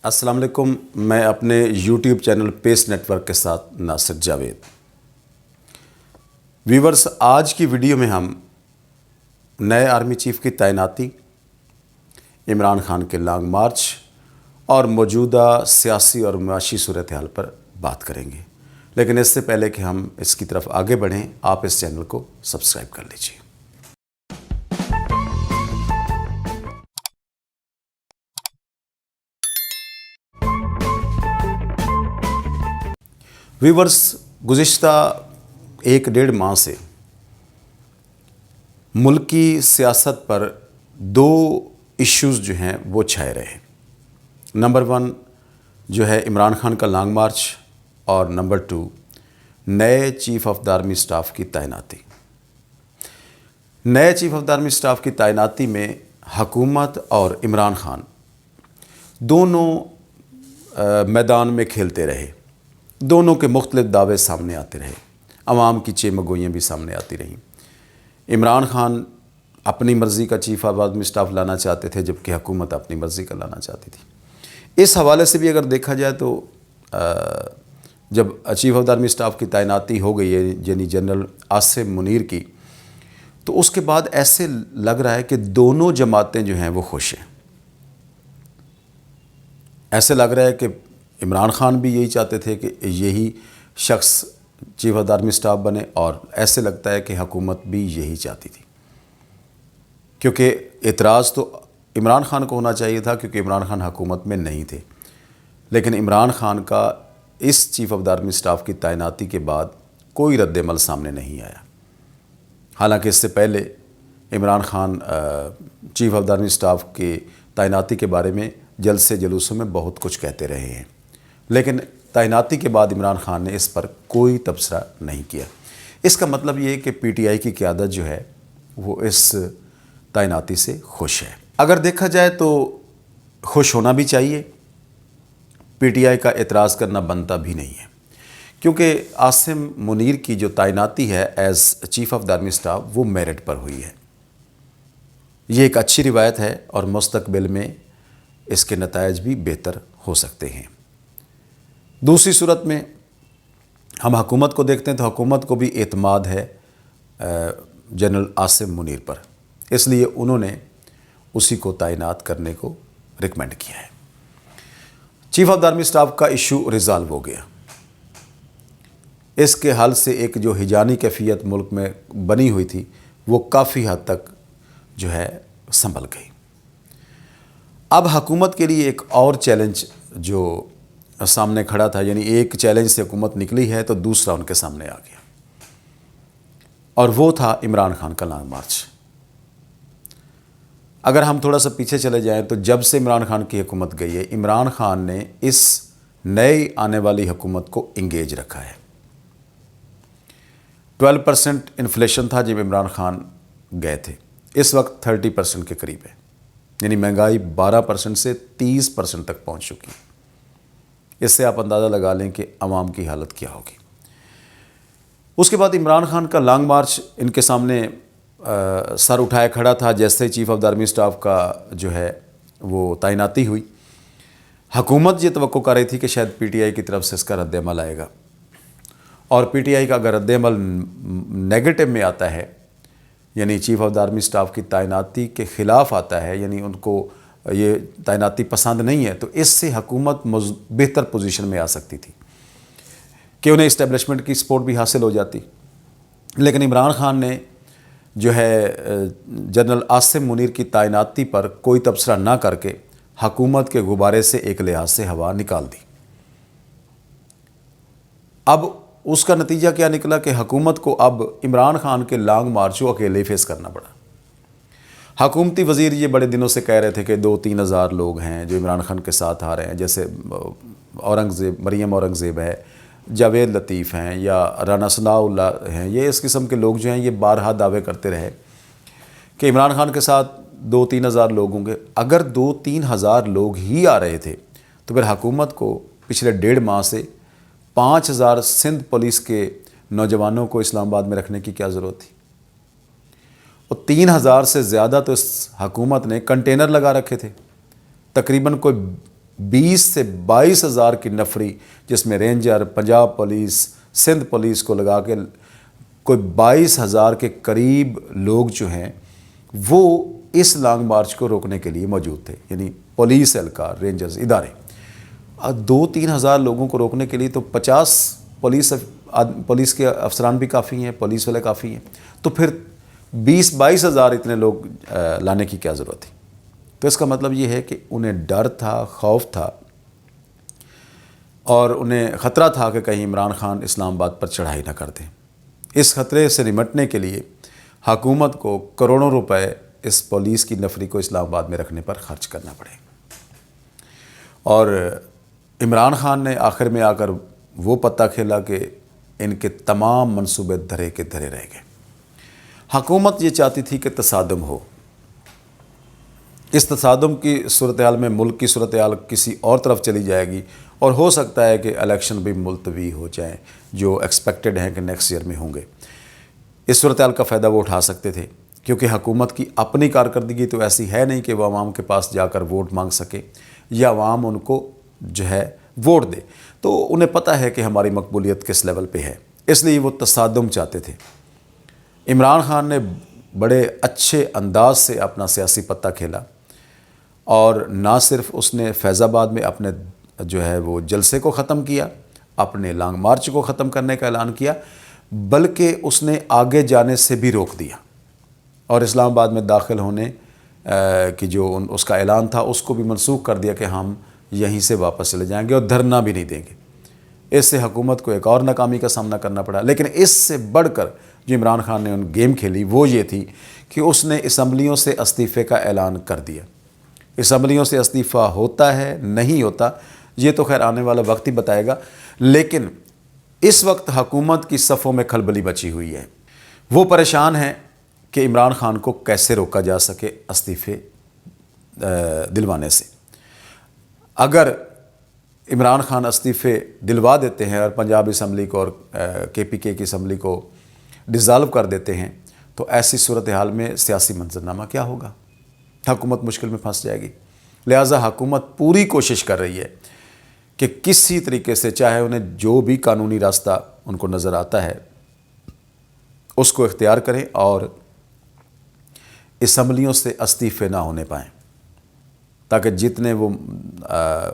السلام علیکم، میں اپنے یوٹیوب چینل پیس نیٹ ورک کے ساتھ ناصر جاوید۔ ویورز، آج کی ویڈیو میں ہم نئے آرمی چیف کی تعیناتی، عمران خان کے لانگ مارچ اور موجودہ سیاسی اور معاشی صورتحال پر بات کریں گے۔ لیکن اس سے پہلے کہ ہم اس کی طرف آگے بڑھیں، آپ اس چینل کو سبسکرائب کر لیجیے۔ ویورز، گزشتہ 1-1.5 ماہ سے ملکی سیاست پر 2 ایشوز جو ہیں وہ چھائے رہے ہیں۔ نمبر 1 جو ہے عمران خان کا لانگ مارچ، اور نمبر 2 نئے chief of the army staff کی تعیناتی۔ نئے chief of the army staff کی تعیناتی میں حکومت اور عمران خان دونوں میدان میں کھیلتے رہے، دونوں کے مختلف دعوے سامنے آتے رہے، عوام کی چیمگوئیاں بھی سامنے آتی رہیں۔ عمران خان اپنی مرضی کا چیف آف آرمی اسٹاف لانا چاہتے تھے، جبکہ حکومت اپنی مرضی کا لانا چاہتی تھی۔ اس حوالے سے بھی اگر دیکھا جائے تو جب chief of the army staff کی تعیناتی ہو گئی ہے، یعنی جنرل عاصم منیر کی، تو اس کے بعد ایسے لگ رہا ہے کہ دونوں جماعتیں جو ہیں وہ خوش ہیں۔ ایسے لگ رہا ہے کہ عمران خان بھی یہی چاہتے تھے کہ یہی شخص chief of the army staff بنے، اور ایسے لگتا ہے کہ حکومت بھی یہی چاہتی تھی، کیونکہ اعتراض تو عمران خان کو ہونا چاہیے تھا، کیونکہ عمران خان حکومت میں نہیں تھے۔ لیکن عمران خان کا اس chief of the army staff کی تعیناتی کے بعد کوئی رد عمل سامنے نہیں آیا۔ حالانکہ اس سے پہلے Imran Khan chief of the army staff کی تعیناتی کے بارے میں جلسے جلوسوں میں بہت کچھ کہتے رہے ہیں، لیکن تعیناتی کے بعد عمران خان نے اس پر کوئی تبصرہ نہیں کیا۔ اس کا مطلب یہ ہے کہ پی ٹی آئی کی قیادت جو ہے وہ اس تعیناتی سے خوش ہے۔ اگر دیکھا جائے تو خوش ہونا بھی چاہیے، پی ٹی آئی کا اعتراض کرنا بنتا بھی نہیں ہے، کیونکہ عاصم منیر کی جو تعیناتی ہے as chief of the army staff وہ میرٹ پر ہوئی ہے۔ یہ ایک اچھی روایت ہے، اور مستقبل میں اس کے نتائج بھی بہتر ہو سکتے ہیں۔ دوسری صورت میں ہم حکومت کو دیکھتے ہیں تو حکومت کو بھی اعتماد ہے جنرل عاصم منیر پر، اس لیے انہوں نے اسی کو تعینات کرنے کو ریکمینڈ کیا ہے۔ Chief of the army staff کا ایشو ریزالو ہو گیا۔ اس کے حل سے ایک جو ہجانی کیفیت ملک میں بنی ہوئی تھی وہ کافی حد تک جو ہے سنبھل گئی۔ اب حکومت کے لیے ایک اور چیلنج جو سامنے کھڑا تھا، یعنی ایک چیلنج سے حکومت نکلی ہے تو دوسرا ان کے سامنے آ گیا، اور وہ تھا عمران خان کا لانگ مارچ۔ اگر ہم تھوڑا سا پیچھے چلے جائیں تو جب سے عمران خان کی حکومت گئی ہے، عمران خان نے اس نئی آنے والی حکومت کو انگیج رکھا ہے۔ 12% انفلیشن تھا جب عمران خان گئے تھے، اس وقت 30% کے قریب ہے، یعنی مہنگائی 12% سے 30% تک پہنچ چکی ہے۔ اس سے آپ اندازہ لگا لیں کہ عوام کی حالت کیا ہوگی۔ اس کے بعد عمران خان کا لانگ مارچ ان کے سامنے سر اٹھائے کھڑا تھا جیسے chief of the army staff کا جو ہے وہ تعیناتی ہوئی۔ حکومت یہ توقع کر رہی تھی کہ شاید پی ٹی آئی کی طرف سے اس کا رد عمل آئے گا، اور پی ٹی آئی کا اگر رد عمل نیگیٹو میں آتا ہے، یعنی chief of the army staff کی تعیناتی کے خلاف آتا ہے، یعنی ان کو یہ تعیناتی پسند نہیں ہے، تو اس سے حکومت بہتر پوزیشن میں آ سکتی تھی کہ انہیں اسٹیبلشمنٹ کی سپورٹ بھی حاصل ہو جاتی۔ لیکن عمران خان نے جو ہے جنرل عاصم منیر کی تعیناتی پر کوئی تبصرہ نہ کر کے حکومت کے غبارے سے ایک لحاظ سے ہوا نکال دی۔ اب اس کا نتیجہ کیا نکلا کہ حکومت کو اب عمران خان کے لانگ مارچ کو اکیلے فیس کرنا پڑا۔ حکومتی وزیر یہ بڑے دنوں سے کہہ رہے تھے کہ 2-3 ہزار لوگ ہیں جو عمران خان کے ساتھ آ رہے ہیں، جیسے مریم اورنگزیب ہے، جاوید لطیف ہیں، یا رانا ثناء اللہ ہیں۔ یہ اس قسم کے لوگ جو ہیں یہ بارہا دعوے کرتے رہے کہ عمران خان کے ساتھ 2-3 ہزار لوگ ہوں گے۔ اگر 2-3 ہزار لوگ ہی آ رہے تھے تو پھر حکومت کو پچھلے 1.5 ماہ سے 5,000 سندھ پولیس کے نوجوانوں کو اسلام آباد میں رکھنے کی کیا ضرورت تھی؟ اور 3,000 سے زیادہ تو اس حکومت نے کنٹینر لگا رکھے تھے، تقریباً کوئی 20 سے 22 ہزار کی نفری، جس میں ranger, Punjab police, Sindh police کو لگا کے کوئی 22 ہزار کے قریب لوگ جو ہیں وہ اس لانگ مارچ کو روکنے کے لیے موجود تھے، یعنی پولیس اہلکار، رینجرز، ادارے۔ 2-3 ہزار لوگوں کو روکنے کے لیے تو 50 پولیس کے افسران بھی کافی ہیں، پولیس والے کافی ہیں، تو پھر 20-22 ہزار اتنے لوگ لانے کی کیا ضرورت تھی؟ تو اس کا مطلب یہ ہے کہ انہیں ڈر تھا، خوف تھا، اور انہیں خطرہ تھا کہ کہیں عمران خان اسلام آباد پر چڑھائی نہ کر دیں۔ اس خطرے سے نمٹنے کے لیے حکومت کو کروڑوں روپے اس پولیس کی نفری کو اسلام آباد میں رکھنے پر خرچ کرنا پڑے، اور عمران خان نے آخر میں آ کر وہ پتہ کھیلا کہ ان کے تمام منصوبے دھرے کے دھرے رہ گئے۔ حکومت یہ چاہتی تھی کہ تصادم ہو، اس تصادم کی صورتحال میں ملک کی صورتحال کسی اور طرف چلی جائے گی، اور ہو سکتا ہے کہ الیکشن بھی ملتوی ہو جائیں جو ایکسپیکٹڈ ہیں کہ نیکسٹ ایئر میں ہوں گے۔ اس صورتحال کا فائدہ وہ اٹھا سکتے تھے، کیونکہ حکومت کی اپنی کارکردگی تو ایسی ہے نہیں کہ وہ عوام کے پاس جا کر ووٹ مانگ سکے یا عوام ان کو جو ہے ووٹ دے، تو انہیں پتہ ہے کہ ہماری مقبولیت کس لیول پہ ہے، اس لیے وہ تصادم چاہتے تھے۔ عمران خان نے بڑے اچھے انداز سے اپنا سیاسی پتہ کھیلا، اور نہ صرف اس نے فیض آباد میں اپنے جو ہے وہ جلسے کو ختم کیا، اپنے لانگ مارچ کو ختم کرنے کا اعلان کیا، بلکہ اس نے آگے جانے سے بھی روک دیا، اور اسلام آباد میں داخل ہونے کی جو اس کا اعلان تھا اس کو بھی منسوخ کر دیا کہ ہم یہیں سے واپس چلے جائیں گے اور دھرنا بھی نہیں دیں گے۔ اس سے حکومت کو ایک اور ناکامی کا سامنا کرنا پڑا، لیکن اس سے بڑھ کر جو عمران خان نے ان گیم کھیلی وہ یہ تھی کہ اس نے اسمبلیوں سے استعفے کا اعلان کر دیا۔ اسمبلیوں سے استعفیٰ ہوتا ہے نہیں ہوتا یہ تو خیر آنے والا وقت ہی بتائے گا، لیکن اس وقت حکومت کی صفوں میں کھلبلی مچی ہوئی ہے۔ وہ پریشان ہیں کہ عمران خان کو کیسے روکا جا سکے استعفے دلوانے سے۔ اگر عمران خان استعفے دلوا دیتے ہیں اور پنجاب اسمبلی کو اور KPK کی اسمبلی کو ڈیزالو کر دیتے ہیں، تو ایسی صورتحال میں سیاسی منظرنامہ کیا ہوگا؟ حکومت مشکل میں پھنس جائے گی۔ لہٰذا حکومت پوری کوشش کر رہی ہے کہ کسی طریقے سے، چاہے انہیں جو بھی قانونی راستہ ان کو نظر آتا ہے اس کو اختیار کریں اور اسمبلیوں سے استعفے نہ ہونے پائیں، تاکہ جتنے وہ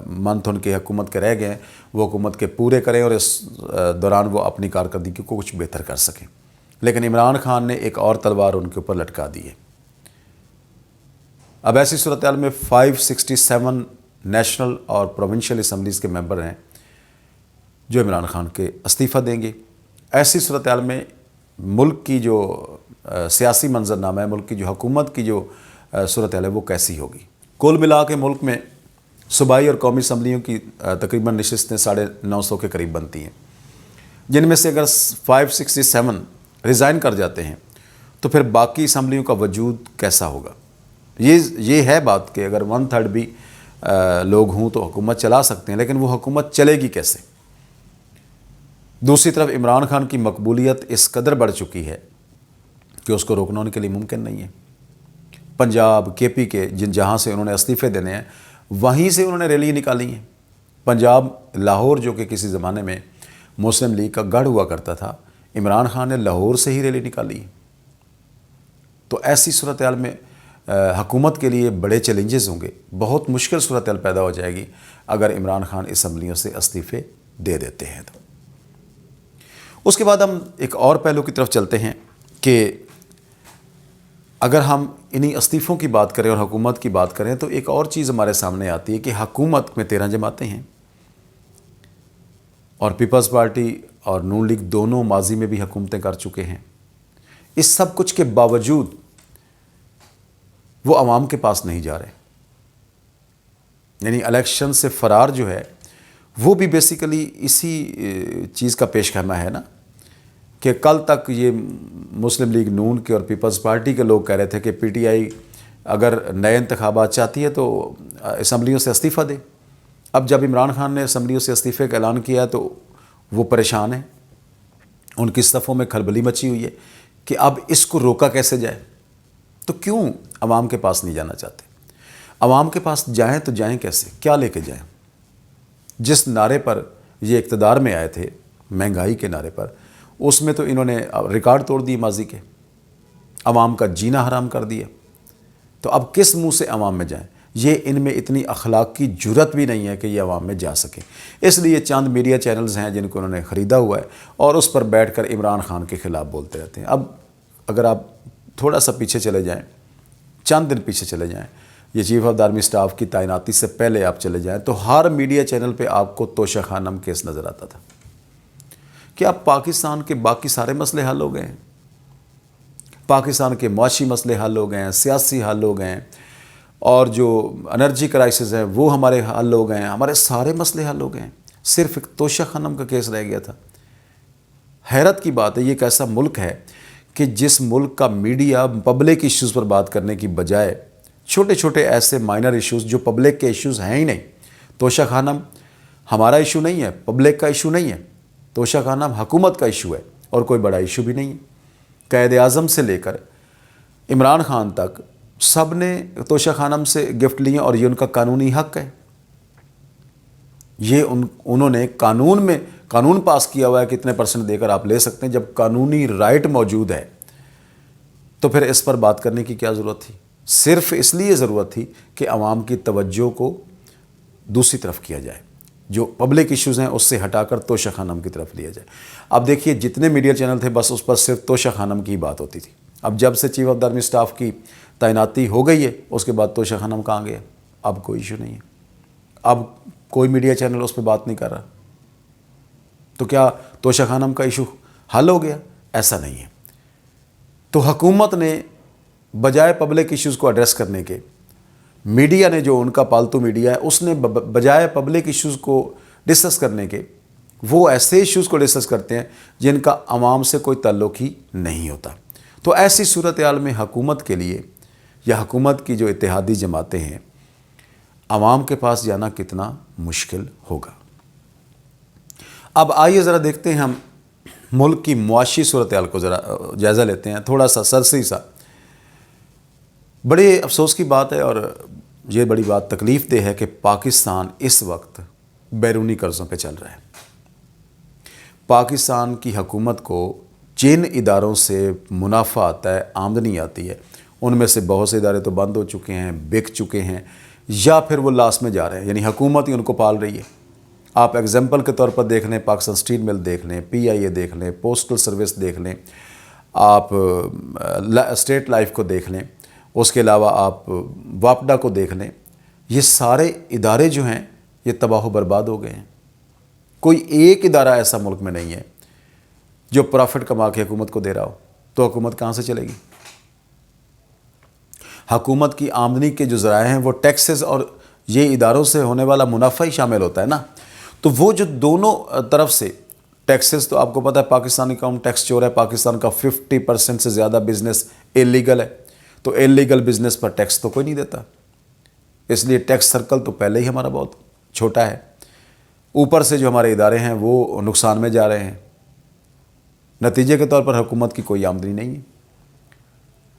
منتھ ان کی حکومت کے رہ گئے ہیں وہ حکومت کے پورے کریں اور اس دوران وہ اپنی کارکردگی کو کچھ بہتر کر سکیں۔ لیکن عمران خان نے ایک اور تلوار ان کے اوپر لٹکا دی ہے۔ اب ایسی صورتحال میں 567 نیشنل اور پروونشل اسمبلیز کے ممبر ہیں جو عمران خان کے استعفیٰ دیں گے۔ ایسی صورتحال میں ملک کی جو سیاسی منظرنامہ ہے، ملک کی جو حکومت کی جو صورتحال ہے وہ کیسی ہوگی؟ کل ملا کے ملک میں صوبائی اور قومی اسمبلیوں کی تقریباً نشستیں 950 کے قریب بنتی ہیں، جن میں سے اگر 567 ریزائن کر جاتے ہیں تو پھر باقی اسمبلیوں کا وجود کیسا ہوگا؟ یہ ہے بات کہ اگر 1/3 بھی لوگ ہوں تو حکومت چلا سکتے ہیں، لیکن وہ حکومت چلے گی کیسے؟ دوسری طرف عمران خان کی مقبولیت اس قدر بڑھ چکی ہے کہ اس کو روکنا ان کے لیے ممکن نہیں ہے۔ پنجاب KPK جہاں سے انہوں نے استعفے دینے ہیں وہیں سے انہوں نے ریلی نکالی ہیں۔ پنجاب لاہور جو کہ کسی زمانے میں مسلم لیگ کا گڑھ ہوا کرتا تھا، عمران خان نے لاہور سے ہی ریلی نکالی ہے۔ تو ایسی صورتحال میں حکومت کے لیے بڑے چیلنجز ہوں گے، بہت مشکل صورتحال پیدا ہو جائے گی اگر عمران خان اسمبلیوں سے استعفے دے دیتے ہیں تو۔ اس کے بعد ہم ایک اور پہلو کی طرف چلتے ہیں کہ اگر ہم انہی استعفوں کی بات کریں اور حکومت کی بات کریں تو ایک اور چیز ہمارے سامنے آتی ہے کہ حکومت میں 13 جماعتیں ہیں، اور پیپلز پارٹی اور نون لیگ دونوں ماضی میں بھی حکومتیں کر چکے ہیں۔ اس سب کچھ کے باوجود وہ عوام کے پاس نہیں جا رہے، یعنی الیکشن سے فرار جو ہے وہ بھی بیسیکلی اسی چیز کا پیش خیمہ ہے نا، کہ کل تک یہ مسلم لیگ نون کے اور پیپلز پارٹی کے لوگ کہہ رہے تھے کہ PTI اگر نئے انتخابات چاہتی ہے تو اسمبلیوں سے استعفیٰ دے۔ اب جب عمران خان نے اسمبلیوں سے استعفے کا اعلان کیا تو وہ پریشان ہیں، ان کی صفوں میں کھلبلی مچی ہوئی ہے کہ اب اس کو روکا کیسے جائے۔ تو کیوں عوام کے پاس نہیں جانا چاہتے؟ عوام کے پاس جائیں تو جائیں کیسے، کیا لے کے جائیں؟ جس نعرے پر یہ اقتدار میں آئے تھے، مہنگائی کے نعرے پر، اس میں تو انہوں نے ریکارڈ توڑ دیے ماضی کے، عوام کا جینا حرام کر دیا۔ تو اب کس منہ سے عوام میں جائیں؟ یہ ان میں اتنی اخلاق کی جرت بھی نہیں ہے کہ یہ عوام میں جا سکے۔ اس لیے چند میڈیا چینلز ہیں جن کو انہوں نے خریدا ہوا ہے اور اس پر بیٹھ کر عمران خان کے خلاف بولتے رہتے ہیں۔ اب اگر آپ تھوڑا سا پیچھے چلے جائیں، چند دن پیچھے چلے جائیں، یہ chief of the army staff کی تعیناتی سے پہلے آپ چلے جائیں تو ہر میڈیا چینل پہ آپ کو توشہ خانم کیس نظر آتا تھا کہ اب پاکستان کے باقی سارے مسئلے حل ہو گئے ہیں، پاکستان کے معاشی مسئلے حل ہو گئے ہیں، سیاسی حل ہو گئے ہیں، اور جو انرجی کرائسس ہیں وہ ہمارے حل ہو گئے ہیں، ہمارے سارے مسئلے حل ہو گئے ہیں، صرف ایک توشہ خانم کا کیس رہ گیا تھا۔ حیرت کی بات ہے، یہ ایک ایسا ملک ہے کہ جس ملک کا میڈیا پبلک ایشوز پر بات کرنے کی بجائے چھوٹے چھوٹے ایسے مائنر ایشوز جو پبلک کے ایشوز ہیں ہی نہیں، توشہ خانم ہمارا ایشو نہیں ہے، پبلک کا ایشو نہیں ہے، توشہ خانم حکومت کا ایشو ہے اور کوئی بڑا ایشو بھی نہیں ہے۔ قائد اعظم سے لے کر عمران خان تک سب نے توشہ خانم سے گفٹ لیے اور یہ ان کا قانونی حق ہے۔ یہ انہوں نے قانون پاس کیا ہوا ہے کہ اتنے % دے کر آپ لے سکتے ہیں۔ جب قانونی رائٹ موجود ہے تو پھر اس پر بات کرنے کی کیا ضرورت تھی؟ صرف اس لیے ضرورت تھی کہ عوام کی توجہ کو دوسری طرف کیا جائے، جو پبلک ایشوز ہیں اس سے ہٹا کر توشہ خانم کی طرف لیا جائے۔ اب دیکھیے جتنے میڈیا چینل تھے بس اس پر صرف توشہ خانم کی بات ہوتی تھی۔ اب جب سے chief of the army staff کی تعیناتی ہو گئی ہے اس کے بعد توشہ خانم کہاں گیا؟ اب کوئی ایشو نہیں ہے، اب کوئی میڈیا چینل اس پہ بات نہیں کر رہا۔ تو کیا توشہ خانم کا ایشو حل ہو گیا؟ ایسا نہیں ہے۔ تو حکومت نے بجائے پبلک ایشوز کو ایڈریس کرنے کے، میڈیا نے جو ان کا پالتو میڈیا ہے اس نے بجائے پبلک ایشوز کو ڈسکس کرنے کے وہ ایسے ایشوز کو ڈسکس کرتے ہیں جن کا عوام سے کوئی تعلق ہی نہیں ہوتا۔ تو ایسی صورتحال میں حکومت کے لیے یا حکومت کی جو اتحادی جماعتیں ہیں، عوام کے پاس جانا کتنا مشکل ہوگا۔ اب آئیے ذرا دیکھتے ہیں، ہم ملک کی معاشی صورتحال کو ذرا جائزہ لیتے ہیں، تھوڑا سا سرسری سا۔ بڑے افسوس کی بات ہے اور یہ بڑی بات تکلیف دہ ہے کہ پاکستان اس وقت بیرونی قرضوں پہ چل رہا ہے۔ پاکستان کی حکومت کو جن اداروں سے منافع آتا ہے، آمدنی آتی ہے، ان میں سے بہت سے ادارے تو بند ہو چکے ہیں، بک چکے ہیں، یا پھر وہ لاس میں جا رہے ہیں، یعنی حکومت ہی ان کو پال رہی ہے۔ آپ ایگزامپل کے طور پر دیکھ لیں، پاکستان اسٹیل مل دیکھ لیں، PIA دیکھ لیں، پوسٹل سروس دیکھ لیں، آپ اسٹیٹ لائف کو دیکھ لیں، اس کے علاوہ آپ واپڈا کو دیکھ لیں۔ یہ سارے ادارے جو ہیں یہ تباہ و برباد ہو گئے ہیں۔ کوئی ایک ادارہ ایسا ملک میں نہیں ہے جو پرافٹ کما کے حکومت کو دے رہا ہو، تو حکومت کہاں سے چلے گی؟ حکومت کی آمدنی کے جو ذرائع ہیں وہ ٹیکسز اور یہ اداروں سے ہونے والا منافع ہی شامل ہوتا ہے نا۔ تو وہ جو دونوں طرف سے ٹیکسز، تو آپ کو پتہ ہے پاکستانی قوم ٹیکس چور ہے، پاکستان کا 50% سے زیادہ بزنس انلیگل ہے، تو انلیگل بزنس پر ٹیکس تو کوئی نہیں دیتا، اس لیے ٹیکس سرکل تو پہلے ہی ہمارا بہت چھوٹا ہے۔ اوپر سے جو ہمارے ادارے ہیں وہ نقصان میں جا رہے ہیں، نتیجے کے طور پر حکومت کی کوئی آمدنی نہیں ہے،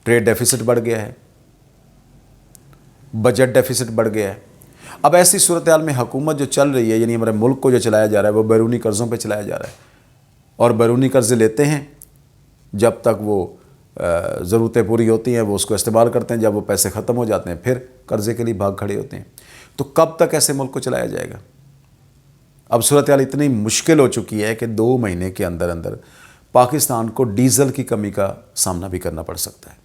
ٹریڈ ڈیفیسٹ بڑھ گیا ہے، بجٹ ڈیفیسٹ بڑھ گیا ہے۔ اب ایسی صورتحال میں حکومت جو چل رہی ہے، یعنی ہمارے ملک کو جو چلایا جا رہا ہے وہ بیرونی قرضوں پہ چلایا جا رہا ہے، اور بیرونی قرضے لیتے ہیں، جب تک وہ ضرورتیں پوری ہوتی ہیں وہ اس کو استعمال کرتے ہیں، جب وہ پیسے ختم ہو جاتے ہیں پھر قرضے کے لیے بھاگ کھڑے ہوتے ہیں۔ تو کب تک ایسے ملک کو چلایا جائے گا؟ اب صورتحال اتنی مشکل ہو چکی ہے کہ 2 مہینے کے اندر اندر پاکستان کو ڈیزل کی کمی کا سامنا بھی کرنا پڑ سکتا ہے۔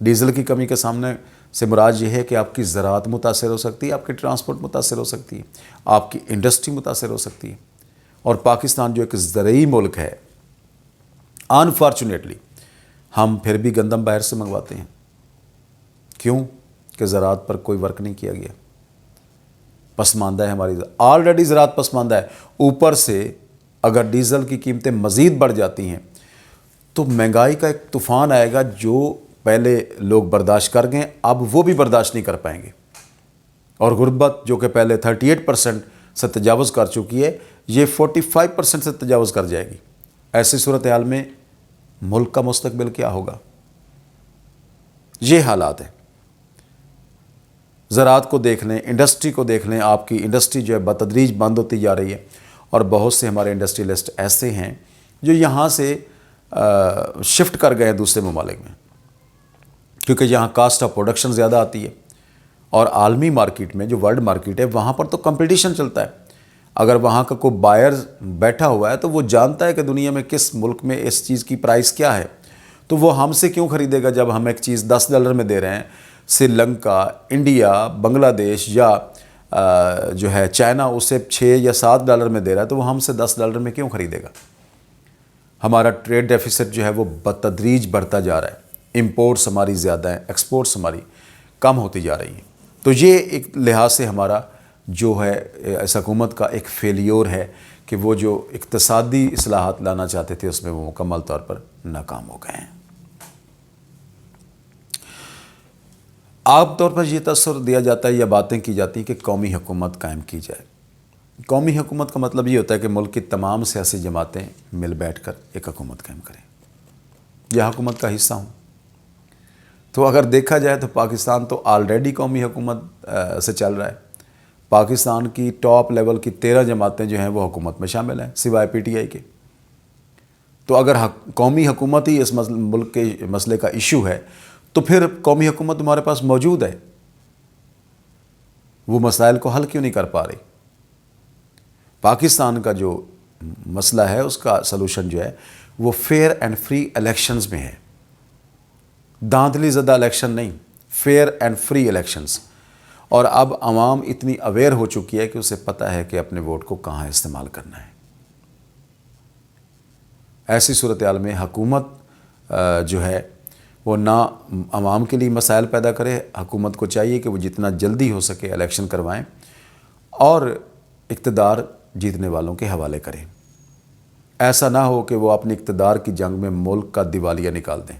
ڈیزل کی کمی کے سامنے سے مراد یہ ہے کہ آپ کی زراعت متاثر ہو سکتی ہے، آپ کی ٹرانسپورٹ متاثر ہو سکتی ہے، آپ کی انڈسٹری متاثر ہو سکتی ہے۔ اور پاکستان جو ایک زرعی ملک ہے، انفارچونیٹلی ہم پھر بھی گندم باہر سے منگواتے ہیں۔ کیوں؟ کہ زراعت پر کوئی ورک نہیں کیا گیا، پسماندہ ہے ہماری، آلریڈی زراعت پسماندہ ہے، اوپر سے اگر ڈیزل کی قیمتیں مزید بڑھ جاتی ہیں تو مہنگائی کا ایک طوفان آئے گا جو پہلے لوگ برداشت کر گئے، اب وہ بھی برداشت نہیں کر پائیں گے۔ اور غربت جو کہ پہلے 38% سے تجاوز کر چکی ہے، یہ 45% سے تجاوز کر جائے گی۔ ایسی صورتحال میں ملک کا مستقبل کیا ہوگا؟ یہ حالات ہیں۔ زراعت کو دیکھ لیں، انڈسٹری کو دیکھ لیں، آپ کی انڈسٹری جو ہے بتدریج بند ہوتی جا رہی ہے، اور بہت سے ہمارے انڈسٹریلسٹ ایسے ہیں جو یہاں سے شفٹ کر گئے ہیں دوسرے ممالک میں، کیونکہ یہاں کاسٹ آف پروڈکشن زیادہ آتی ہے، اور عالمی مارکیٹ میں جو ورلڈ مارکیٹ ہے وہاں پر تو کمپٹیشن چلتا ہے۔ اگر وہاں کا کوئی بائر بیٹھا ہوا ہے تو وہ جانتا ہے کہ دنیا میں کس ملک میں اس چیز کی پرائس کیا ہے، تو وہ ہم سے کیوں خریدے گا جب ہم ایک چیز $10 میں دے رہے ہیں، سری لنکا، انڈیا، بنگلہ دیش یا جو ہے چائنا اسے $6 یا $7 میں دے رہا ہے، تو وہ ہم سے $10 میں کیوں خریدے گا؟ ہمارا ٹریڈ ڈیفیسٹ جو ہے وہ بتدریج بڑھتا جا رہا ہے، امپورٹس ہماری زیادہ ہیں، ایکسپورٹس ہماری کم ہوتی جا رہی ہیں۔ تو یہ ایک لحاظ سے ہمارا جو ہے اس حکومت کا ایک فیلیور ہے کہ وہ جو اقتصادی اصلاحات لانا چاہتے تھے اس میں وہ مکمل طور پر ناکام ہو گئے ہیں۔ عام طور پر یہ تصور دیا جاتا ہے یا باتیں کی جاتی ہیں کہ قومی حکومت قائم کی جائے۔ قومی حکومت کا مطلب یہ ہوتا ہے کہ ملک کی تمام سیاسی جماعتیں مل بیٹھ کر ایک حکومت قائم کریں، یہ حکومت کا حصہ ہوں۔ تو اگر دیکھا جائے تو پاکستان تو آلریڈی قومی حکومت سے چل رہا ہے۔ پاکستان کی ٹاپ لیول کی 13 جماعتیں جو ہیں وہ حکومت میں شامل ہیں سوائے پی ٹی آئی کے۔ تو اگر قومی حکومت ہی اس ملک کے مسئلے کا ایشو ہے تو پھر قومی حکومت تمہارے پاس موجود ہے، وہ مسائل کو حل کیوں نہیں کر پا رہی؟ پاکستان کا جو مسئلہ ہے اس کا سلوشن جو ہے وہ فیئر اینڈ فری الیکشنز میں ہے، دھاندلی زدہ الیکشن نہیں، فیئر اینڈ فری الیکشنز۔ اور اب عوام اتنی اویئر ہو چکی ہے کہ اسے پتہ ہے کہ اپنے ووٹ کو کہاں استعمال کرنا ہے۔ ایسی صورتحال میں حکومت جو ہے وہ نہ عوام کے لیے مسائل پیدا کرے، حکومت کو چاہیے کہ وہ جتنا جلدی ہو سکے الیکشن کروائیں اور اقتدار جیتنے والوں کے حوالے کریں۔ ایسا نہ ہو کہ وہ اپنی اقتدار کی جنگ میں ملک کا دیوالیہ نکال دیں۔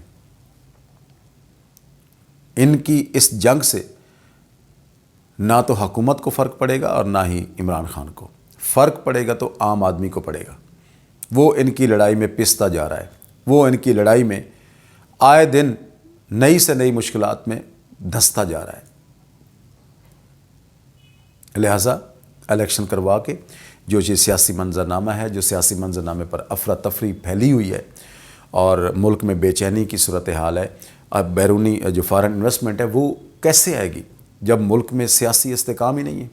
ان کی اس جنگ سے نہ تو حکومت کو فرق پڑے گا اور نہ ہی عمران خان کو فرق پڑے گا، تو عام آدمی کو پڑے گا۔ وہ ان کی لڑائی میں پستا جا رہا ہے، وہ ان کی لڑائی میں آئے دن نئی سے نئی مشکلات میں دھنستا جا رہا ہے۔ لہٰذا الیکشن کروا کے جو یہ سیاسی منظرنامہ ہے، جو سیاسی منظرنامے پر افراتفری پھیلی ہوئی ہے اور ملک میں بے چینی کی صورتحال ہے، اب بیرونی جو فارن انویسٹمنٹ ہے وہ کیسے آئے گی جب ملک میں سیاسی استحکام ہی نہیں ہے؟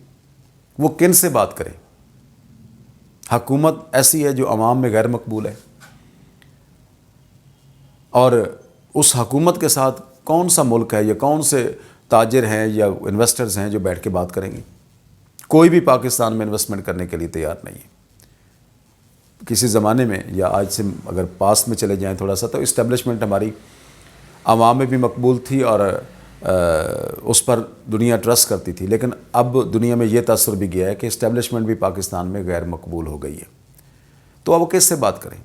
وہ کن سے بات کرے؟ حکومت ایسی ہے جو عوام میں غیر مقبول ہے، اور اس حکومت کے ساتھ کون سا ملک ہے یا کون سے تاجر ہیں یا انویسٹرز ہیں جو بیٹھ کے بات کریں گے؟ کوئی بھی پاکستان میں انویسٹمنٹ کرنے کے لیے تیار نہیں ہے۔ کسی زمانے میں یا آج سے اگر پاس میں چلے جائیں تھوڑا سا، تو اسٹیبلشمنٹ ہماری عوام میں بھی مقبول تھی اور اس پر دنیا ٹرسٹ کرتی تھی، لیکن اب دنیا میں یہ تاثر بھی گیا ہے کہ اسٹیبلشمنٹ بھی پاکستان میں غیر مقبول ہو گئی ہے۔ تو اب وہ کس سے بات کریں؟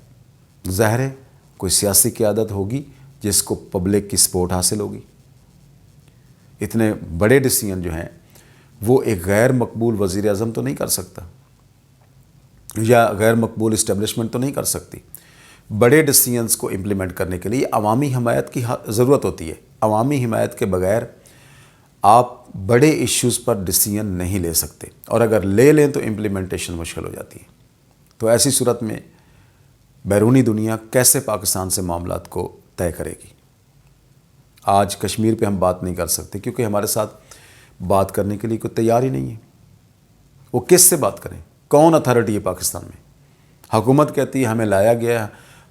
ظاہر ہے کوئی سیاسی قیادت ہوگی جس کو پبلک کی سپورٹ حاصل ہوگی۔ اتنے بڑے ڈیسیژن جو ہیں وہ ایک غیر مقبول وزیر اعظم تو نہیں کر سکتا، یا غیر مقبول اسٹیبلشمنٹ تو نہیں کر سکتی۔ بڑے ڈیسیژنز کو امپلیمنٹ کرنے کے لیے عوامی حمایت کی ضرورت ہوتی ہے۔ عوامی حمایت کے بغیر آپ بڑے ایشوز پر ڈیسیژن نہیں لے سکتے، اور اگر لے لیں تو امپلیمنٹیشن مشکل ہو جاتی ہے۔ تو ایسی صورت میں بیرونی دنیا کیسے پاکستان سے معاملات کو طے کرے گی؟ آج کشمیر پہ ہم بات نہیں کر سکتے کیونکہ ہمارے ساتھ بات کرنے کے لیے کوئی تیار ہی نہیں ہے۔ وہ کس سے بات کریں؟ کون اتھارٹی ہے پاکستان میں؟ حکومت کہتی ہے ہمیں لایا گیا،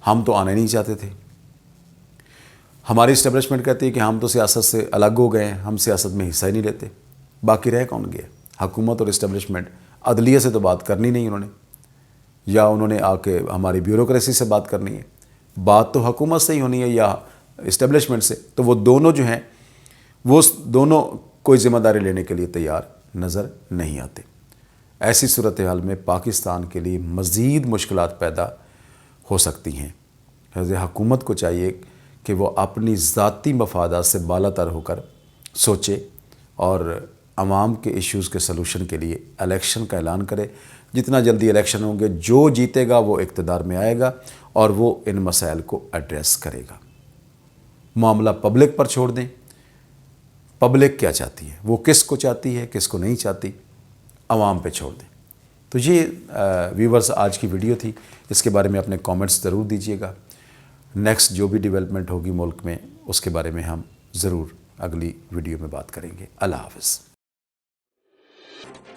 ہم تو آنے نہیں چاہتے تھے۔ ہماری اسٹیبلشمنٹ کہتی ہے کہ ہم تو سیاست سے الگ ہو گئے ہیں، ہم سیاست میں حصہ ہی نہیں لیتے۔ باقی رہ کون گیا؟ حکومت اور اسٹیبلشمنٹ۔ عدلیہ سے تو بات کرنی نہیں انہوں نے، یا انہوں نے آ کے ہماری بیوروکریسی سے بات کرنی ہے۔ بات تو حکومت سے ہی ہونی ہے یا اسٹیبلشمنٹ سے، تو وہ دونوں جو ہیں وہ دونوں کوئی ذمہ داری لینے کے لیے تیار نظر نہیں آتے۔ ایسی صورتحال میں پاکستان کے لیے مزید مشکلات پیدا ہو سکتی ہیں۔ لہذا حکومت کو چاہیے کہ وہ اپنی ذاتی مفادات سے بالا تر ہو کر سوچے اور عوام کے ایشوز کے سلوشن کے لیے الیکشن کا اعلان کرے۔ جتنا جلدی الیکشن ہوں گے، جو جیتے گا وہ اقتدار میں آئے گا اور وہ ان مسائل کو ایڈریس کرے گا۔ معاملہ پبلک پر چھوڑ دیں، پبلک کیا چاہتی ہے، وہ کس کو چاہتی ہے، کس کو نہیں چاہتی، عوام پہ چھوڑ دیں۔ تو یہ ویورز آج کی ویڈیو تھی، اس کے بارے میں اپنے کامنٹس ضرور دیجیے گا۔ نیکسٹ جو بھی ڈیولپمنٹ ہوگی ملک میں اس کے بارے میں ہم ضرور اگلی ویڈیو میں بات کریں گے۔ اللہ حافظ۔